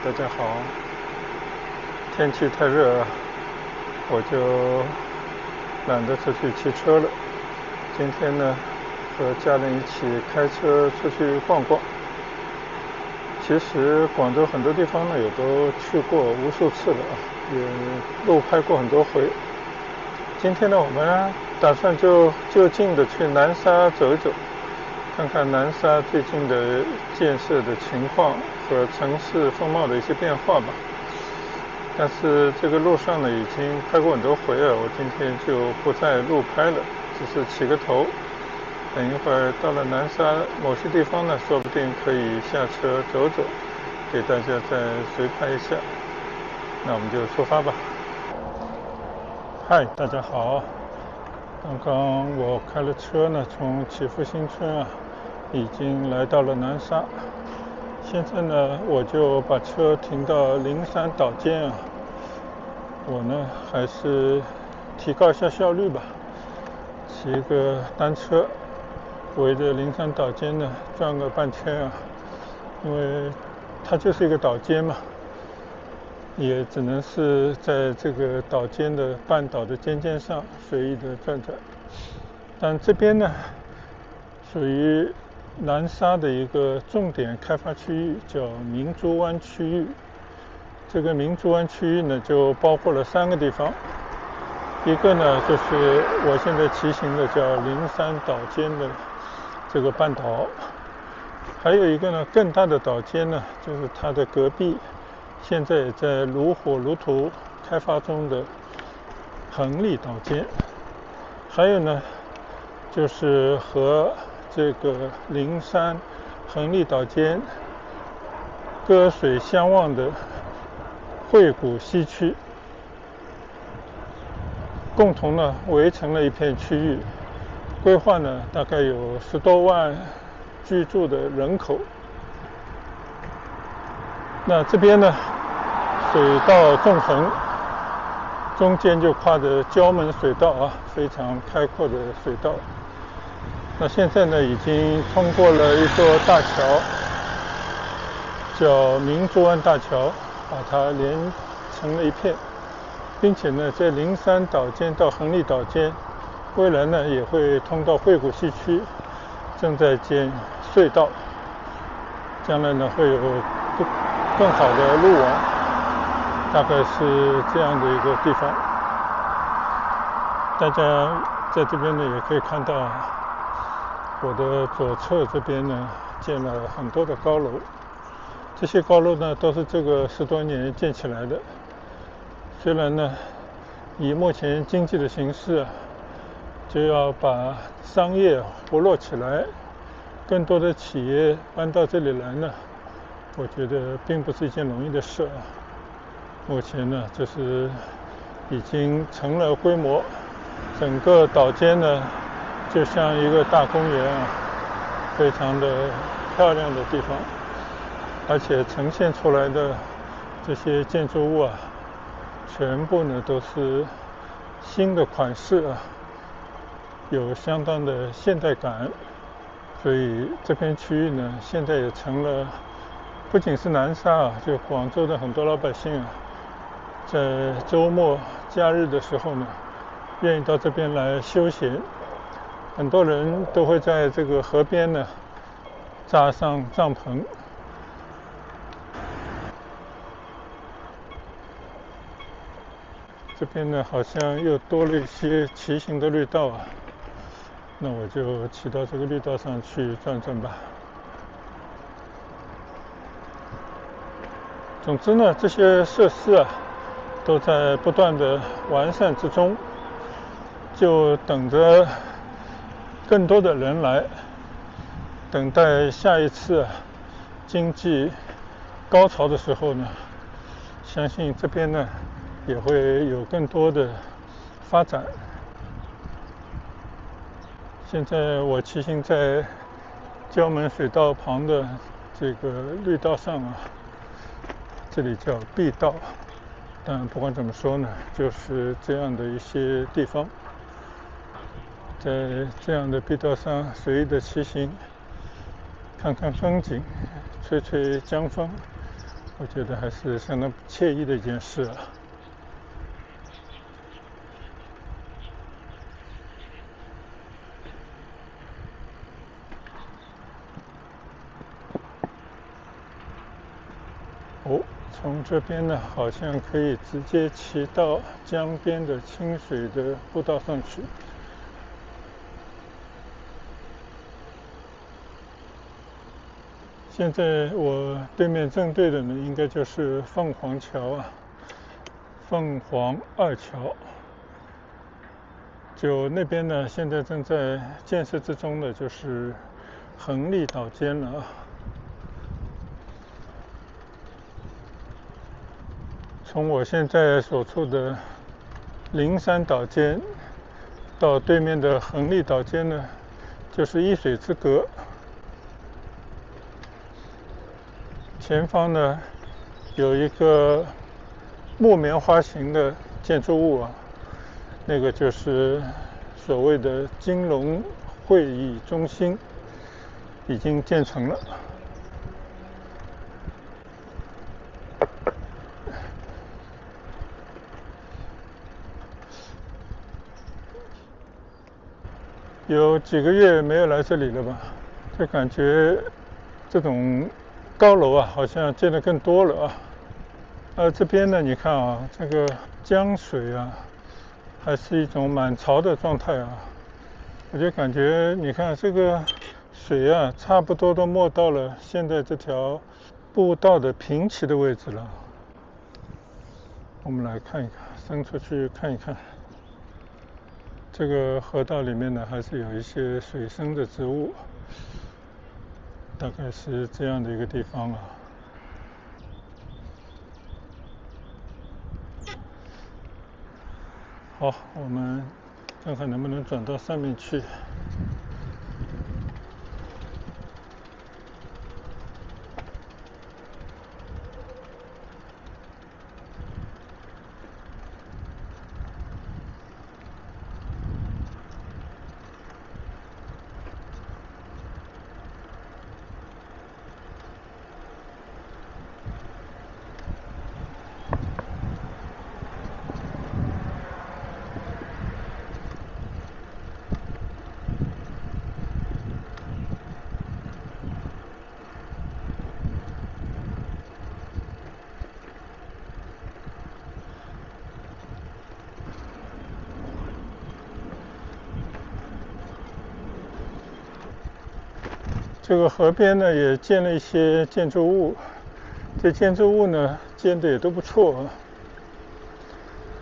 大家好。天气太热，我就懒得出去骑车了。今天呢，和家人一起开车出去逛逛。其实广州很多地方呢也都去过无数次了，也路拍过很多回。今天呢，我们打算就近的去南沙走一走，看看南沙最近的建设的情况和城市风貌的一些变化吧。但是这个路上呢已经拍过很多回了，我今天就不再路拍了，只是起个头。等一会儿到了南沙某些地方呢，说不定可以下车走走，给大家再随拍一下。那我们就出发吧。嗨，大家好。刚刚我开了车呢，从祈福新村已经来到了南沙。现在呢，我就把车停到灵山岛间我呢还是提高一下效率吧，骑一个单车围着灵山岛间呢转个半圈因为它就是一个岛间嘛，也只能是在这个岛间的半岛的尖尖上随意的转转。但这边呢属于南沙的一个重点开发区域，叫明珠湾区域。这个明珠湾区域呢就包括了3个地方，一个呢就是我现在骑行的叫灵山岛间的这个半岛，还有一个呢更大的岛间呢，就是它的隔壁现在也在如火如荼开发中的横沥岛间，还有呢就是和这个灵山横沥岛间隔水相望的惠谷西区，共同呢围成了一片区域，规划呢大概有10多万居住的人口。那这边呢水道纵横，中间就跨着胶门水道非常开阔的水道。那现在呢已经通过了一座大桥，叫明珠湾大桥，把它连成了一片，并且呢在灵山岛间到横沥岛间，未来呢也会通到惠谷西区，正在建隧道，将来呢会有更好的路网，大概是这样的一个地方。大家在这边呢也可以看到，我的左侧这边呢建了很多的高楼，这些高楼呢都是这个10多年建起来的。虽然呢以目前经济的形势就要把商业活络起来，更多的企业搬到这里来呢，我觉得并不是一件容易的事目前呢就是已经成了规模，整个岛间呢就像一个大公园非常的漂亮的地方，而且呈现出来的这些建筑物全部呢都是新的款式有相当的现代感。所以这片区域呢现在也成了不仅是南沙就广州的很多老百姓在周末假日的时候呢愿意到这边来休闲，很多人都会在这个河边呢扎上帐篷。这边呢好像又多了一些骑行的绿道那我就骑到这个绿道上去转转吧。总之呢这些设施都在不断的完善之中，就等着更多的人来，等待下一次经济高潮的时候呢，相信这边呢也会有更多的发展。现在我骑行在胶门水道旁的这个绿道上这里叫碧道，但不管怎么说呢，就是这样的一些地方，在这样的碧道上随意的骑行，看看风景，吹吹江风，我觉得还是相当惬意的一件事啊。哦，从这边呢，好像可以直接骑到江边的清水的步道上去。现在我对面正对的呢，应该就是凤凰桥啊，凤凰二桥。就那边呢，现在正在建设之中的就是横立岛间了啊。从我现在所处的灵山岛间到对面的横立岛间呢，就是一水之隔。前方呢有一个木棉花形的建筑物啊，那个就是所谓的金融会议中心，已经建成了。有几个月没有来这里了吧，就感觉这种高楼啊好像建得更多了啊。这边呢你看啊，这个江水啊还是一种满潮的状态啊。我就感觉你看这个水啊差不多都没到了现在这条步道的平齐的位置了。我们来看一看，伸出去看一看，这个河道里面呢还是有一些水生的植物，大概是这样的一个地方啊。好，我们看看能不能转到上面去。这个河边呢也建了一些建筑物，这建筑物呢建的也都不错，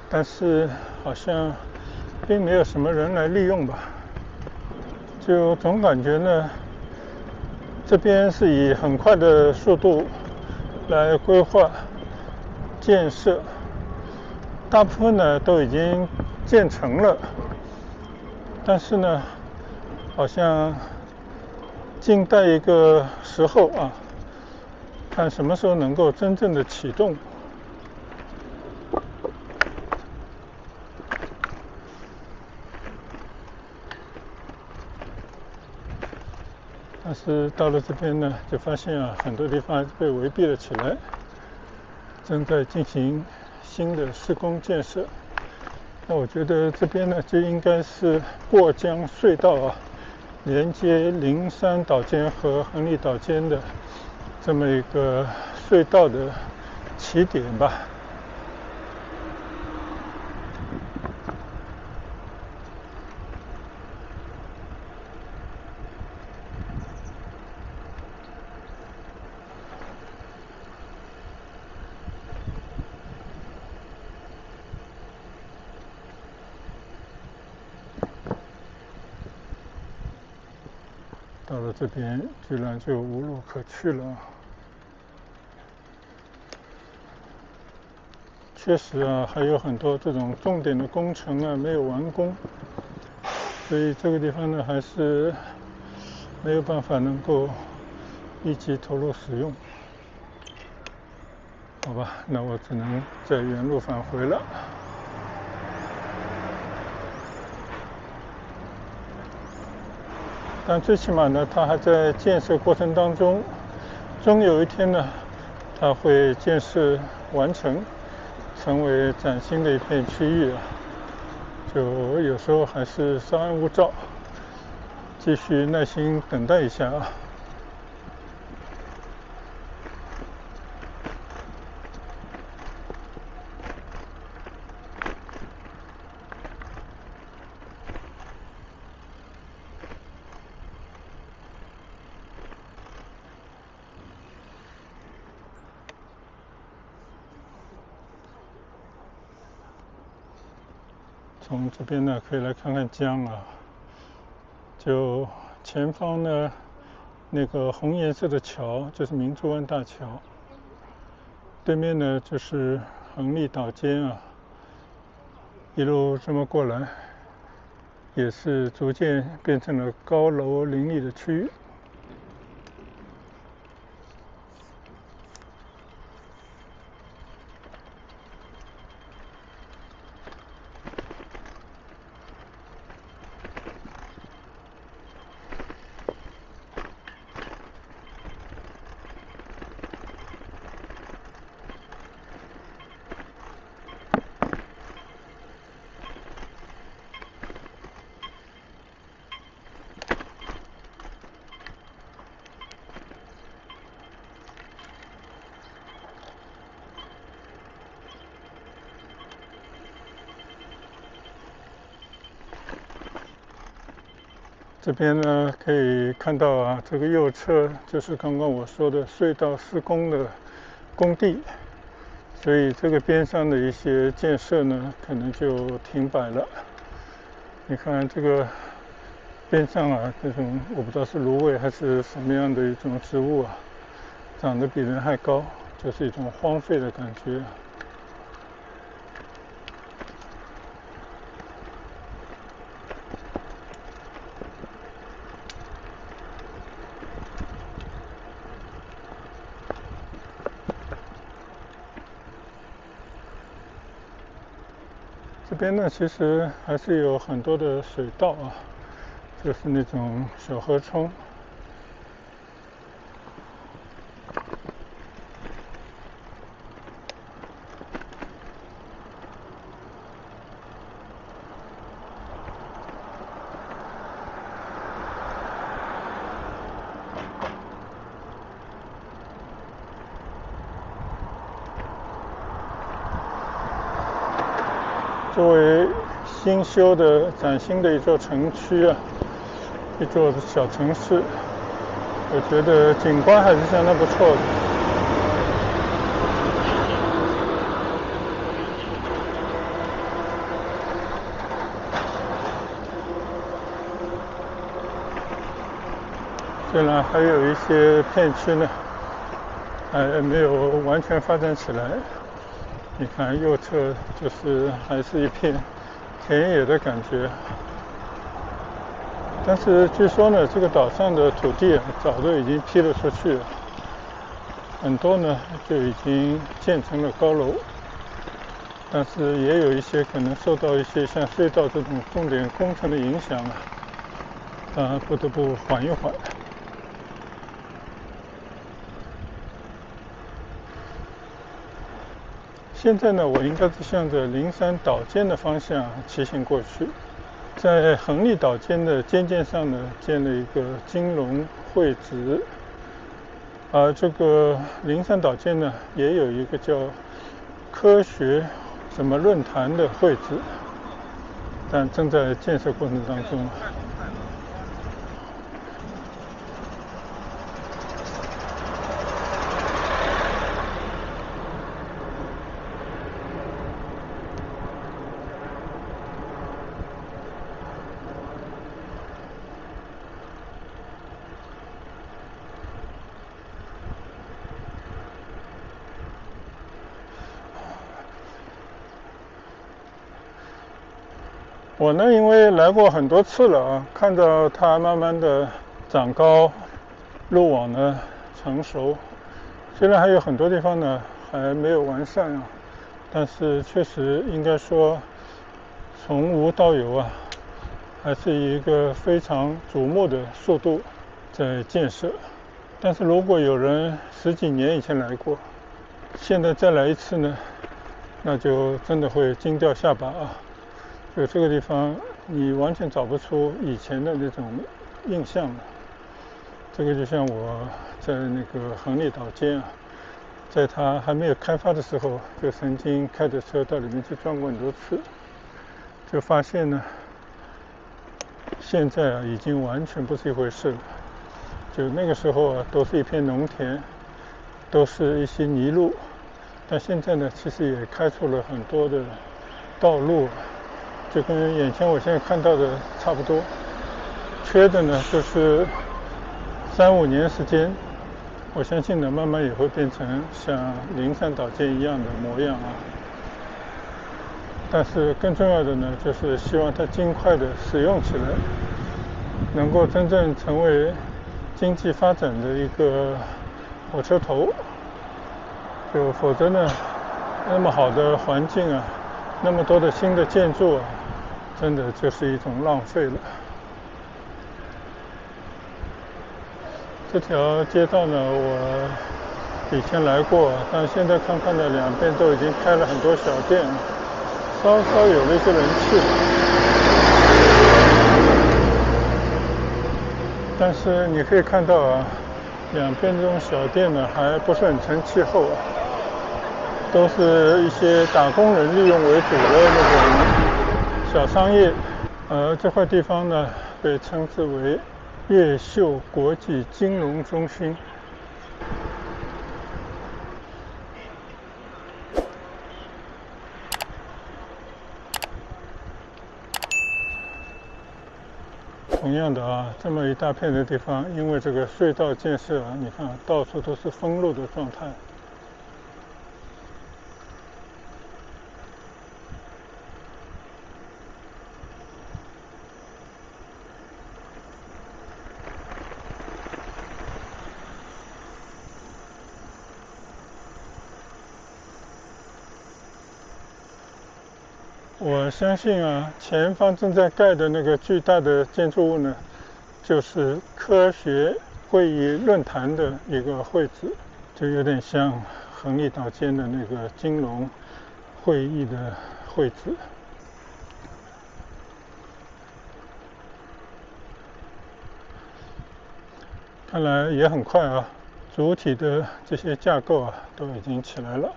但是好像并没有什么人来利用吧。就总感觉呢，这边是以很快的速度来规划建设，大部分呢都已经建成了，但是呢好像静待一个时候啊，看什么时候能够真正的启动。但是到了这边呢，就发现啊，很多地方还是被围蔽了起来，正在进行新的施工建设。那我觉得这边呢，就应该是过江隧道啊，连接灵山岛间和横立岛间的这么一个隧道的起点吧。到了这边，居然就无路可去了。确实啊，还有很多这种重点的工程啊没有完工，所以这个地方呢还是没有办法能够立即投入使用。好吧，那我只能在原路返回了。但最起码呢，它还在建设过程当中，终有一天呢，它会建设完成，成为崭新的一片区域啊，就有时候还是稍安勿躁，继续耐心等待一下啊。从这边呢，可以来看看江啊。就前方呢，那个红颜色的桥就是明珠湾大桥，对面呢就是横沥岛尖啊。一路这么过来，也是逐渐变成了高楼林立的区域。这边呢可以看到啊，这个右侧就是刚刚我说的隧道施工的工地，所以这个边上的一些建设呢，可能就停摆了。你看这个边上啊，这种我不知道是芦苇还是什么样的一种植物啊，长得比人还高，就是一种荒废的感觉。这边呢，其实还是有很多的水稻啊，就是那种小河冲。作为新修的崭新的一座城区啊，一座小城市，我觉得景观还是相当不错的。虽然还有一些片区呢，还没有完全发展起来。你看右侧就是还是一片田野的感觉，但是据说呢，这个岛上的土地早都已经批了出去了，很多呢就已经建成了高楼，但是也有一些可能受到一些像隧道这种重点工程的影响啊，不得不缓一缓。现在呢，我应该是向着灵山岛尖的方向骑行过去，在横沥岛尖的尖尖上呢，建了一个金龙会址，而这个灵山岛尖呢，也有一个叫科学什么论坛的会址，但正在建设过程当中。我呢，因为来过很多次了啊，看到它慢慢的长高，路网呢成熟，虽然还有很多地方呢还没有完善啊，但是确实应该说从无到有啊，还是一个非常瞩目的速度在建设。但是如果有人十几年以前来过，现在再来一次呢，那就真的会惊掉下巴啊！就这个地方，你完全找不出以前的那种印象了。这个就像我在那个横沥岛间啊，在它还没有开发的时候，就曾经开着车到里面去转过很多次，就发现呢，现在啊已经完全不是一回事了。就那个时候啊，都是一片农田，都是一些泥路，但现在呢，其实也开出了很多的道路，就跟眼前我现在看到的差不多。缺的呢，就是3-5年时间，我相信呢，慢慢也会变成像灵山岛间一样的模样啊。但是更重要的呢，就是希望它尽快的使用起来，能够真正成为经济发展的一个火车头。就否则呢，那么好的环境啊，那么多的新的建筑啊，真的就是一种浪费了。这条街道呢，我以前来过，但现在看看呢，两边都已经开了很多小店，稍稍有了一些人气。但是你可以看到啊，两边这种小店呢，还不是很成气候啊，都是一些打工人利用为主的那种小商业。这块地方呢，被称之为越秀国际金融中心。同样的啊，这么一大片的地方，因为这个隧道建设啊，你看到处都是封路的状态。我相信啊，前方正在盖的那个巨大的建筑物呢，就是科学会议论坛的一个会址，就有点像横沥岛间的那个金融会议的会址。看来也很快啊，主体的这些架构啊都已经起来了。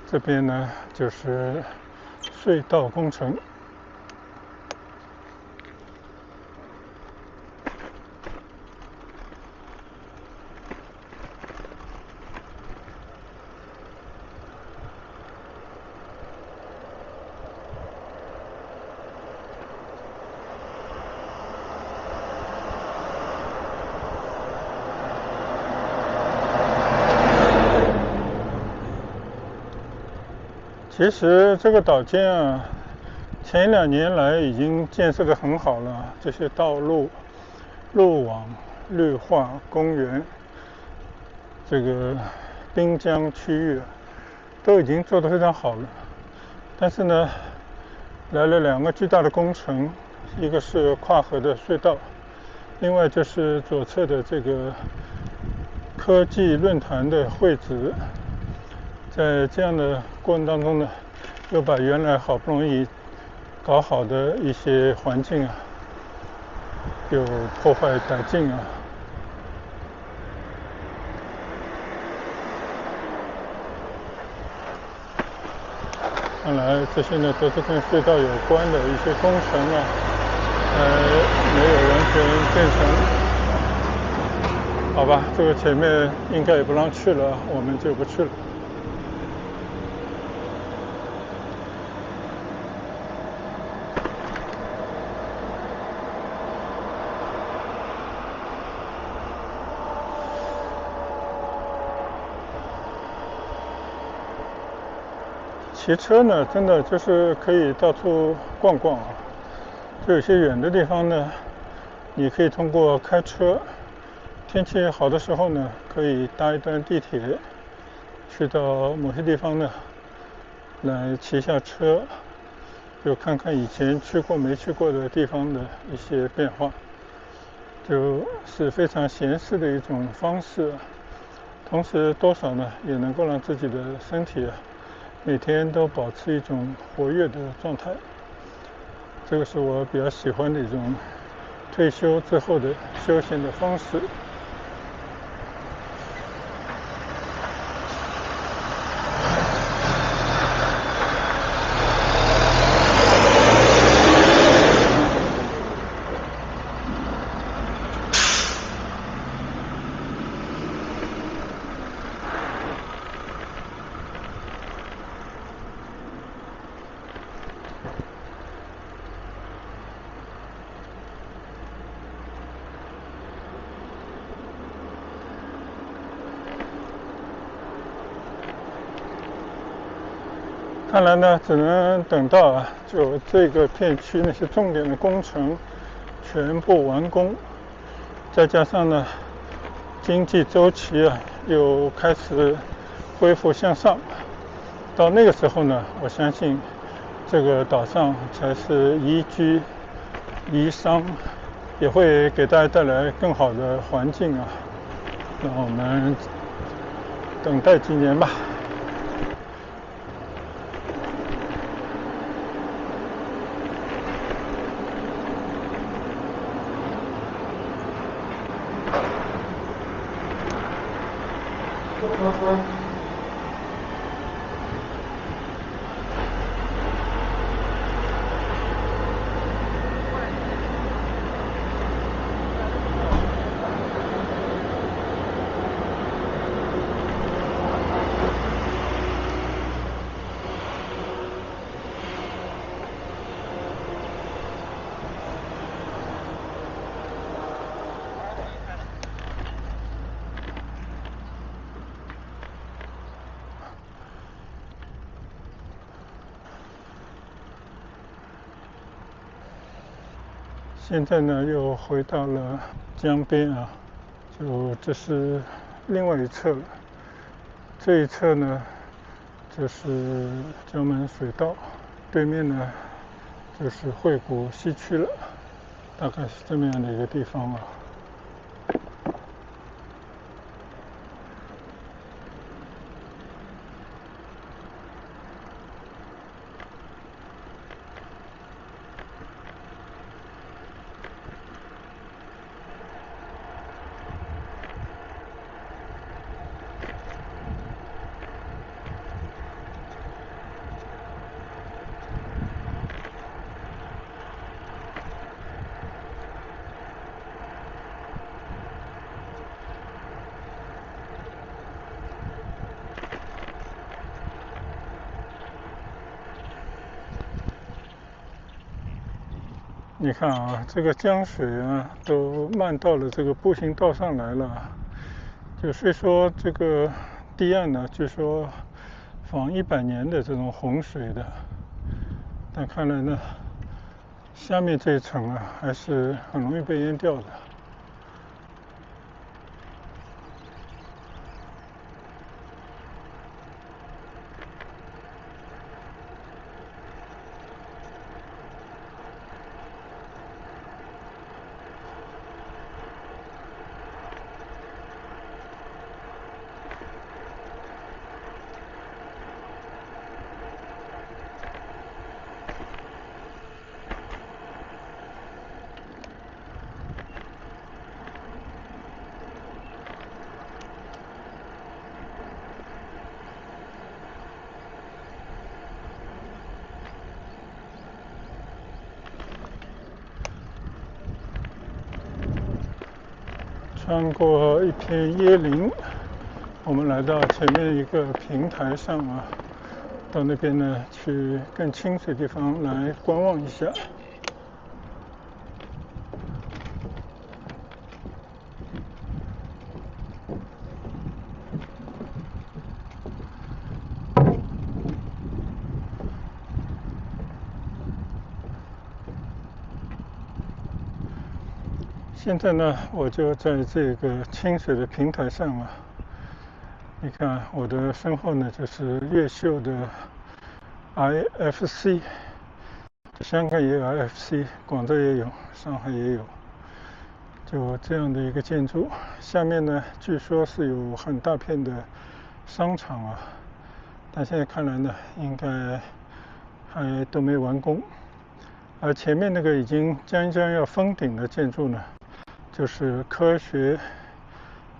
这边呢就是隧道工程。其实这个岛间啊，前2年来已经建设得很好了，这些道路、路网、绿化、公园，这个滨江区域都已经做得非常好了。但是呢，来了2个巨大的工程，一个是跨河的隧道，另外就是左侧的这个科技论坛的会址。在这样的过程当中呢，又把原来好不容易搞好的一些环境啊，又破坏殆尽啊。看来这些呢都是跟隧道有关的一些工程啊，没有完全建成。好吧，这个前面应该也不让去了，我们就不去了。骑车呢，真的就是可以到处逛逛啊。就有些远的地方呢，你可以通过开车，天气好的时候呢，可以搭一段地铁，去到某些地方呢，来骑下车，就看看以前去过没去过的地方的一些变化，就是非常闲适的一种方式。同时多少呢，也能够让自己的身体每天都保持一种活跃的状态。这个是我比较喜欢的一种退休之后的休闲的方式。看来呢，只能等到就这个片区那些重点的工程全部完工，再加上呢，经济周期又开始恢复向上，到那个时候呢，我相信这个岛上才是宜居、宜商，也会给大家带来更好的环境啊。让我们等待几年吧。现在呢，又回到了江边啊，就这是另外一侧了。这一侧呢，就是江门水道，对面呢就是惠谷西区了，大概是这么样的一个地方啊。你看啊，这个江水都漫到了这个步行道上来了。就虽说这个堤岸呢，据说防100年的这种洪水的，但看来呢，下面这一层还是很容易被淹掉的。穿过一片椰林，我们来到前面一个平台上到那边呢去更清水的地方来观望一下。现在呢，我就在这个清水的平台上啊。你看我的身后呢，就是越秀的 IFC， 香港也有 IFC， 广州也有，上海也有，就这样的一个建筑。下面呢，据说是有很大片的商场啊，但现在看来呢，应该还都没完工。而前面那个已经将要封顶的建筑呢，就是科学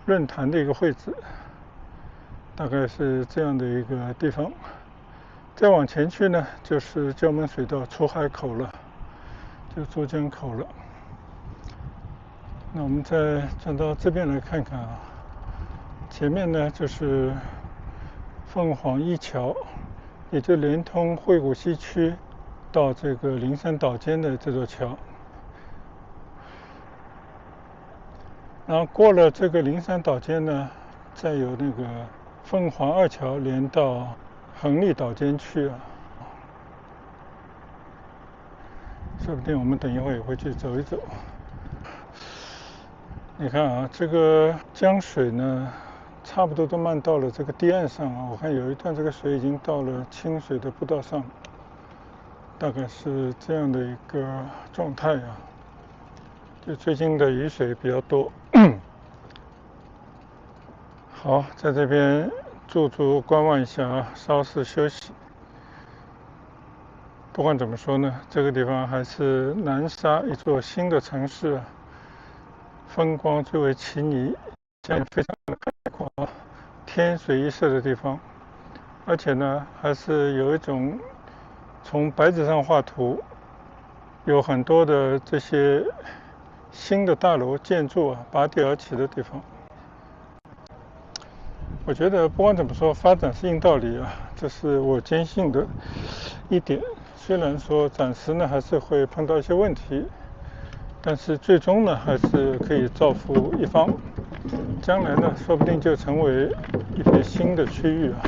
论坛的一个会址，大概是这样的一个地方。再往前去呢，就是胶门水道出海口了，就珠江口了。那我们再转到这边来看看啊，前面呢就是凤凰一桥，也就连通惠谷西区到这个灵山岛间的这座桥。然后过了这个灵山岛间呢，再有那个凤凰二桥连到横沥岛间去啊。说不定我们等一会儿也会去走一走。你看啊，这个江水呢，差不多都漫到了这个堤岸上啊。我看有一段这个水已经到了清水的步道上，大概是这样的一个状态啊。就最近的雨水比较多。好，在这边驻足观望一下啊，稍事休息。不管怎么说呢，这个地方还是南沙一座新的城市啊，风光最为奇丽，非常的开阔，天水一色的地方。而且呢，还是有一种从白纸上画图，有很多的这些新的大楼建筑啊，拔地而起的地方。我觉得不管怎么说，发展是硬道理啊，这是我坚信的一点。虽然说暂时呢还是会碰到一些问题，但是最终呢还是可以造福一方。将来呢，说不定就成为一片新的区域啊，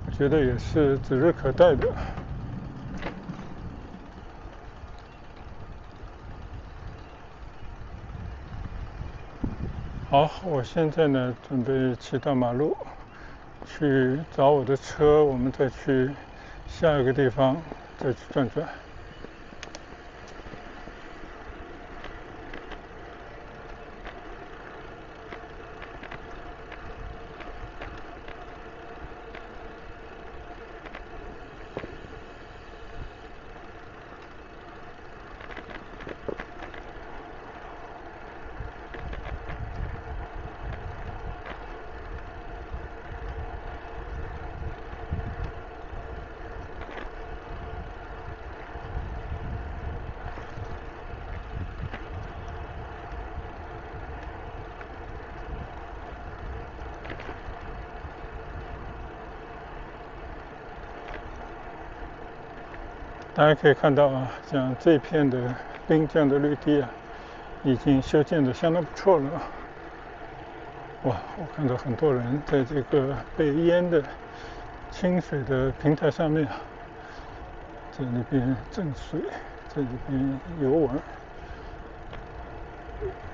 我觉得也是指日可待的。好，我现在呢准备骑到马路去找我的车，我们再去下一个地方再去转转。大家可以看到啊，像这片的滨江的绿地啊，已经修建的相当不错了。哇，我看到很多人在这个被淹的清水的平台上面啊，在那边挣水，在那边游玩。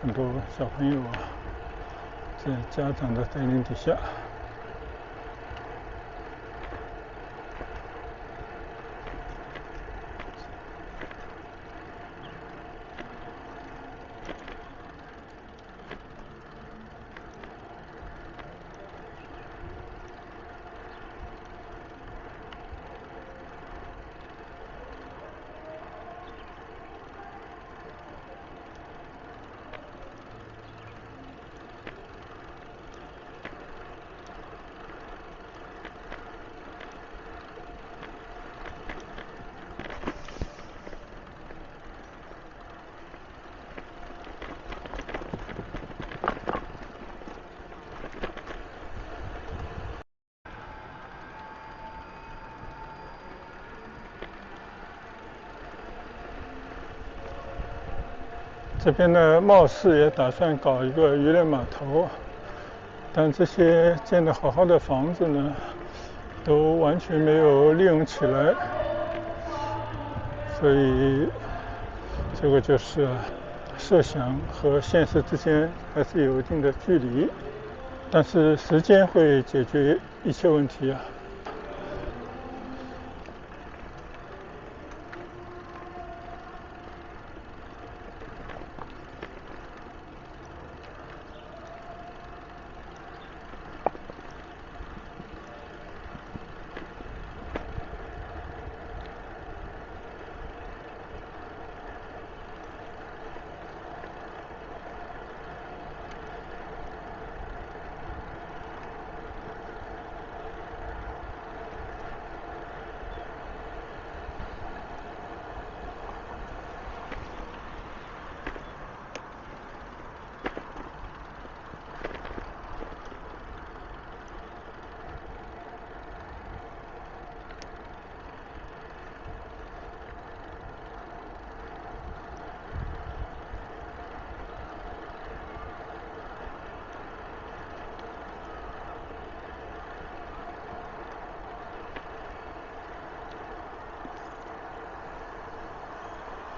很多小朋友啊，在家长的带领底下。这边呢，貌似也打算搞一个渔人码头，但这些建得好好的房子呢，都完全没有利用起来，所以这个就是设想和现实之间还是有一定的距离，但是时间会解决一切问题啊。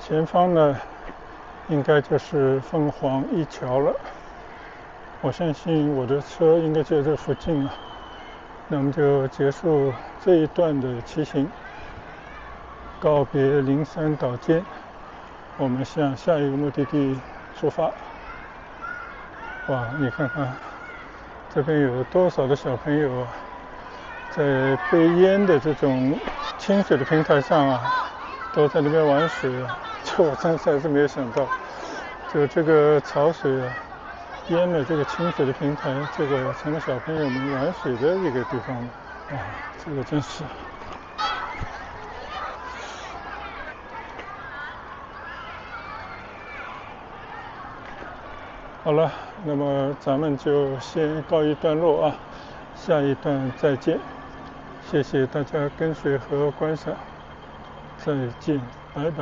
前方呢，应该就是凤凰一桥了。我相信我的车应该就在这附近了。那么就结束这一段的骑行，告别灵山岛尖，我们向下一个目的地出发。哇，你看看这边有多少的小朋友啊，在背烟的这种清水的平台上啊，都在那边玩水啊。这我真是还是没有想到，就这个潮水啊淹了这个清水的平台，这个成了小朋友们玩水的一个地方了。哇，这个真是。好了，那么咱们就先告一段落啊，下一段再见。谢谢大家跟随和观赏，再见，拜拜。